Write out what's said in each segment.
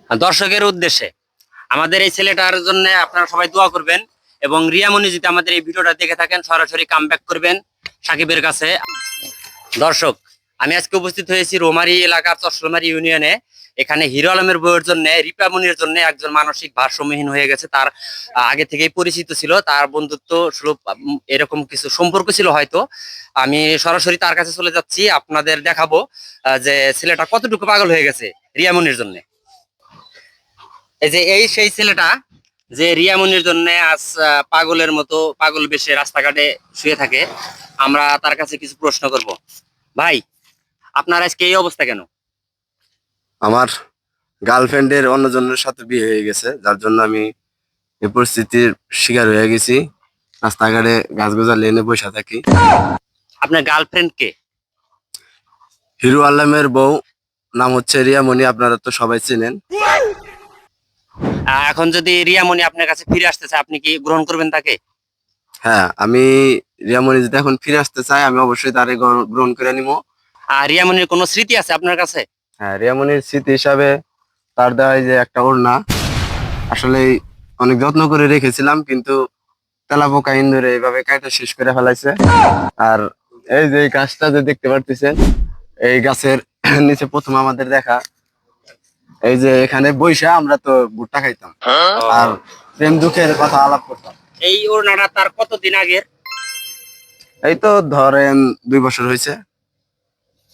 দর্শকের উদ্দেশ্যে আমাদের এই ছেলেটার জন্য আপনারা সবাই দোয়া করবেন এবং রিয়ামণি যদি আমাদের এই ভিডিওটা দেখে থাকেন সরাসরি কামব্যাক করবেন সাকিবের কাছে। দর্শক, আমি আজকে উপস্থিত হয়েছি রোমারি এলাকার চশলমারি ইউনিয়নে। এখানে হিরো আলমের বউয়ের জন্য, রিপামনির জন্য একজন মানসিক ভারসাম্যহীন হয়ে গেছে। তার আগে থেকেই পরিচিত ছিল, তার বন্ধুত্ব সুলভ এরকম কিছু সম্পর্ক ছিল হয়তো। আমি সরাসরি তার কাছে চলে যাচ্ছি, আপনাদের দেখাবো যে ছেলেটা কতটুকু পাগল হয়ে গেছে রিয়ামনির জন্য। এই যে এই সেই ছেলেটা যে রিয়ামনির জন্য আজ পাগলের মতো পাগল বেশে রাস্তাঘাটে শুয়ে থাকে। আমরা তার কাছে কিছু প্রশ্ন করব। ভাই, আপনার আজকে এই অবস্থা কেন? আমার গার্লফ্রেন্ডের অন্যজনের সাথে বিয়ে হয়ে গেছে, যার জন্য আমি এই পরিস্থিতির শিকার হয়ে গেছি। রাস্তাঘাটে গাছ গোজা লেনে বসে থাকি। আপনার গার্লফ্রেন্ড কে? হিরো আলমের বউ, নাম হচ্ছে রিয়ামণি, আপনারা তো সবাই চেনেন। এখন যদি রিয়ামণি আপনার কাছে ফিরে আসতে চায়, আপনি কি গ্রহণ করবেন তাকে? হ্যাঁ, আমি রিয়ামণি যদি এখন ফিরে আসতে চাই, আমি অবশ্যই তারে গ্রহণ করে নিব। আর রিয়ামণির কোনো স্মৃতি আছে আপনার কাছে? হ্যাঁ, রিয়ামণির স্মৃতি হিসাবে তার দেওয়া এই যে একটা ওড়না, আসলে অনেক যত্ন করে রেখেছিলাম, কিন্তু তেলাপোকা ইন্দুরে এইভাবে কাইটা শেষ করে ফেলাইছে। আর এই যে এই গাছটা যে দেখতে পারতেছেন, এই গাছের নিচে প্রথম আমাদের দেখা। এই যে এখানে বইসা আমরা তো ভুট্টা খাইতাম আর প্রেম দুঃখের কথা আলাপ করতাম। এই ওড়নাটা তার কতদিন আগের? এই তো ধরেন 2 বছর হয়েছে।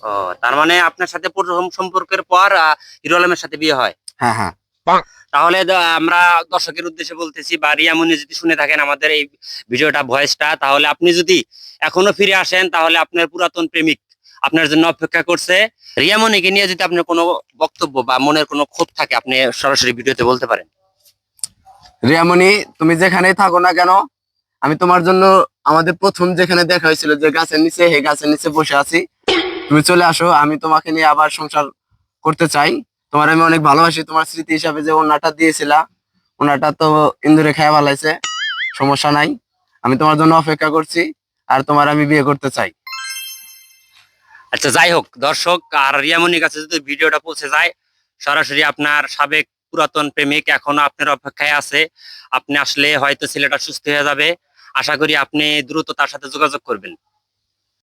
ও, তার মানে আপনার সাথে প্রথম সম্পর্কের পর হিরো আলমের সাথে বিয়ে হয়? হ্যাঁ, হ্যাঁ। তাহলে আমরা দর্শকের উদ্দেশ্যে বলতেছি, বা রিয়ামণি যদি শুনে থাকেন আমাদের এই ভিডিওটা, ভয়েসটা, তাহলে আপনি যদি এখনো ফিরে আসেন তাহলে আপনার পুরাতন প্রেমিক আপনার জন্য অপেক্ষা করছে। রিয়ামণিকে নিয়ে যদি আপনার কোনো বক্তব্য বা মনের কোনো ক্ষোভ থাকে, আপনি সরাসরি ভিডিওতে বলতে পারেন। রিয়ামণি, তুমি যেখানেই থাকো না কেন, আমি তোমার জন্য আমাদের প্রথম যেখানে দেখা হয়েছিল যে গাছের নিচে, সেই গাছের নিচে বসে আছি। তুমি চলে আসো, আমি তোমাকে নিয়ে আবার সংসার করতে চাই। তোমার আমি অনেক ভালোবাসি। তোমার স্মৃতি হিসাবে যে ওনাটা দিয়েছিলা, ওনাটা তো ইন্দুরে খেয়ে ভালাইছে, সমস্যা নাই। আমি তোমার জন্য অপেক্ষা করছি, আর তোমার আমি বিয়ে করতে চাই। আচ্ছা, যাই হোক দর্শক, আর রিয়ামণির কাছে যদি ভিডিওটা পৌঁছে যায়, সরাসরি আপনার সাবেক পুরাতন প্রেমিক এখনো আপনার অপেক্ষায় আছে। আপনি আসলে হয়তো ছেলেটা সুস্থ হয়ে যাবে। আশা করি আপনি দ্রুত তার সাথে যোগাযোগ করবেন।